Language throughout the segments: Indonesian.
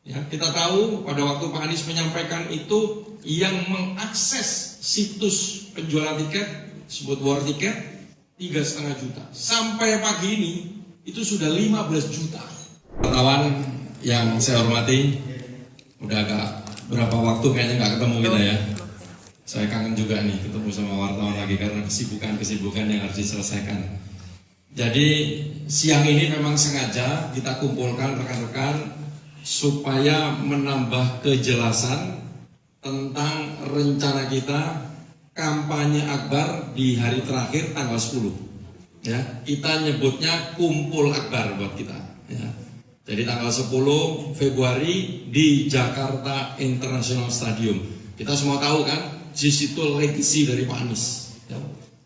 Ya, kita tahu pada waktu Pak Anies menyampaikan itu, yang mengakses situs penjualan tiket disebut War Ticket 3,5 juta. Sampai pagi ini itu sudah 15 juta. Wartawan yang saya hormati, udah agak berapa waktu kayaknya nggak ketemu kita ya. Saya kangen juga nih ketemu sama wartawan lagi karena kesibukan yang harus diselesaikan. Jadi siang ini memang sengaja kita kumpulkan rekan-rekan supaya menambah kejelasan tentang rencana kita kampanye akbar di hari terakhir tanggal 10. Ya, kita nyebutnya kumpul akbar buat kita. Ya. Jadi tanggal 10 Februari di Jakarta International Stadium. Kita semua tahu kan, JIS itu legacy dari Pak Anies. Ya.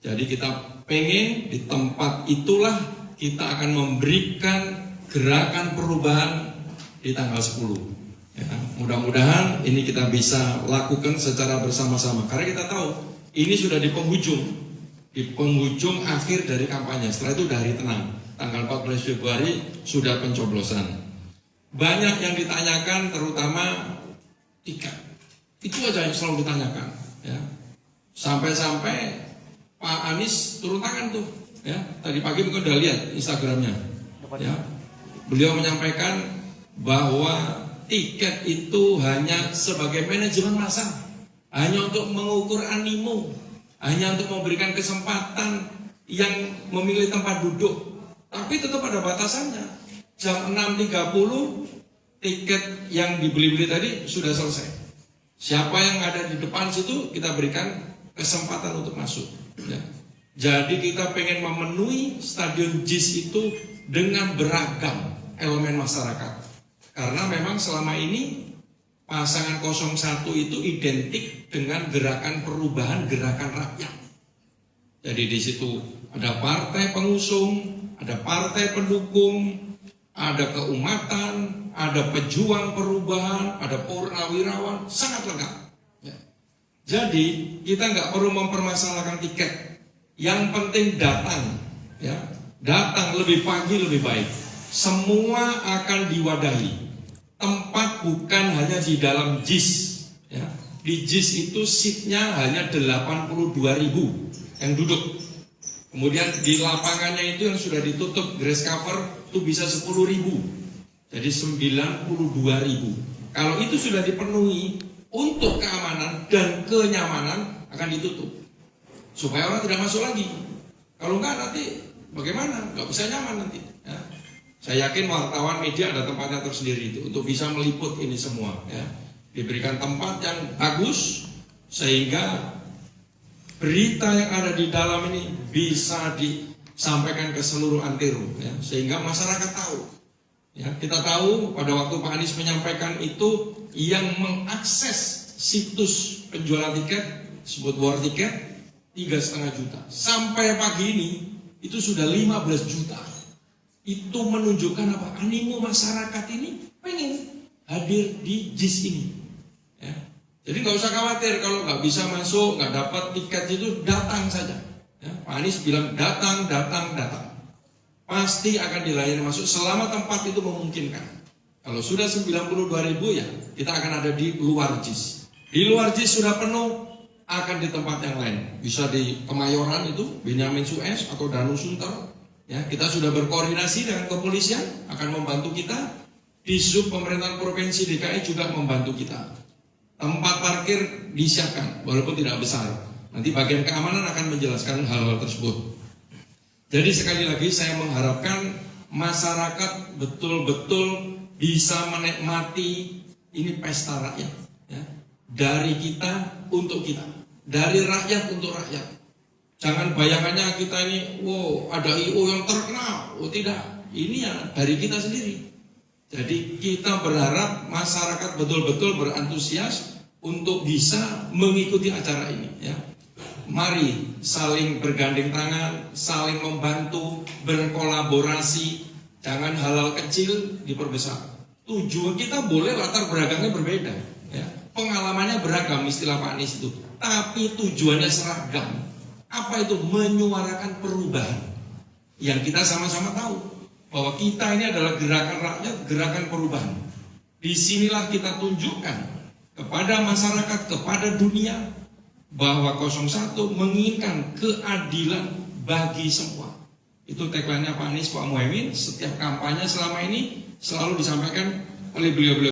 Jadi kita pengen di tempat itulah kita akan memberikan gerakan perubahan di tanggal 10. Ya, mudah-mudahan ini kita bisa lakukan secara bersama-sama. Karena kita tahu ini sudah di penghujung akhir dari kampanye. Setelah itu udah hari tenang. Tanggal 14 Februari sudah pencoblosan. Banyak yang ditanyakan, terutama tiket. Itu aja yang selalu ditanyakan. Ya. Sampai-sampai Pak Anies turun tangan tuh. Ya. Tadi pagi mungkin udah lihat Instagramnya. Ya. Beliau menyampaikan bahwa tiket itu hanya sebagai manajemen massa, hanya untuk mengukur animo, hanya untuk memberikan kesempatan yang memilih tempat duduk. Tapi tetap ada batasannya. Jam 6.30 tiket yang dibeli-beli tadi sudah selesai. Siapa yang ada di depan situ kita berikan kesempatan untuk masuk. Ya. Jadi kita pengen memenuhi Stadion JIS itu dengan beragam elemen masyarakat. Karena memang selama ini pasangan 01 itu identik dengan gerakan perubahan, gerakan rakyat. Jadi di situ ada partai pengusung, ada partai pendukung, ada keumatan, ada pejuang perubahan, ada purnawirawan, sangat lengkap. Ya. Jadi kita nggak perlu mempermasalahkan tiket. Yang penting datang, ya, datang lebih pagi lebih baik. Semua akan diwadahi. Tempat bukan hanya di dalam JIS. Ya. Di JIS itu seatnya hanya 82.000 yang duduk. Kemudian di lapangannya itu yang sudah ditutup grass cover itu bisa 10.000. Jadi 92.000. Kalau itu sudah dipenuhi untuk keamanan dan kenyamanan akan ditutup. Supaya orang tidak masuk lagi. Kalau enggak nanti bagaimana? Enggak bisa nyaman nanti. Ya. Saya yakin wartawan media ada tempatnya tersendiri itu untuk bisa meliput ini semua. Ya. Diberikan tempat yang bagus sehingga berita yang ada di dalam ini bisa disampaikan ke seluruh antero, ya, sehingga masyarakat tahu. Ya, kita tahu pada waktu Pak Anies menyampaikan itu, yang mengakses situs penjualan tiket disebut War Ticket 3,5 juta. Sampai pagi ini itu sudah 15 juta. Itu menunjukkan apa? Animo masyarakat ini pengen hadir di JIS ini. Ya. Jadi nggak usah khawatir kalau nggak bisa masuk, nggak dapat tiket itu, datang saja. Ya, Pak Anies bilang datang. Pasti akan dilayani masuk selama tempat itu memungkinkan. Kalau sudah 92.000 ya kita akan ada di luar JIS. Di luar JIS sudah penuh, akan di tempat yang lain. Bisa di Kemayoran itu, Benyamin Sueb atau Danau Sunter. Ya, kita sudah berkoordinasi dengan kepolisian, akan membantu kita. Di sub pemerintahan provinsi DKI juga membantu kita. Tempat parkir disiapkan, walaupun tidak besar. Nanti bagian keamanan akan menjelaskan hal-hal tersebut. Jadi sekali lagi saya mengharapkan masyarakat betul-betul bisa menikmati ini pesta rakyat. Ya. Dari kita untuk kita, dari rakyat untuk rakyat. Jangan bayangannya kita ini, wow, ada IO yang terkenal. Oh tidak, ini ya dari kita sendiri. Jadi kita berharap masyarakat betul-betul berantusias untuk bisa mengikuti acara ini. Ya. Mari saling bergandeng tangan, saling membantu, berkolaborasi. Jangan hal-hal kecil diperbesar. Tujuan kita boleh latar belakangnya berbeda. Ya. Pengalamannya beragam, istilah Pak Anies itu. Tapi tujuannya seragam. Apa itu? Menyuarakan perubahan. Yang kita sama-sama tahu bahwa kita ini adalah gerakan rakyat, gerakan perubahan. Disinilah kita tunjukkan kepada masyarakat, kepada dunia, bahwa 01 menginginkan keadilan bagi semua. Itu tagline-nya Pak Anies, Pak Muhaimin. Setiap kampanye selama ini selalu disampaikan oleh beliau-beliau.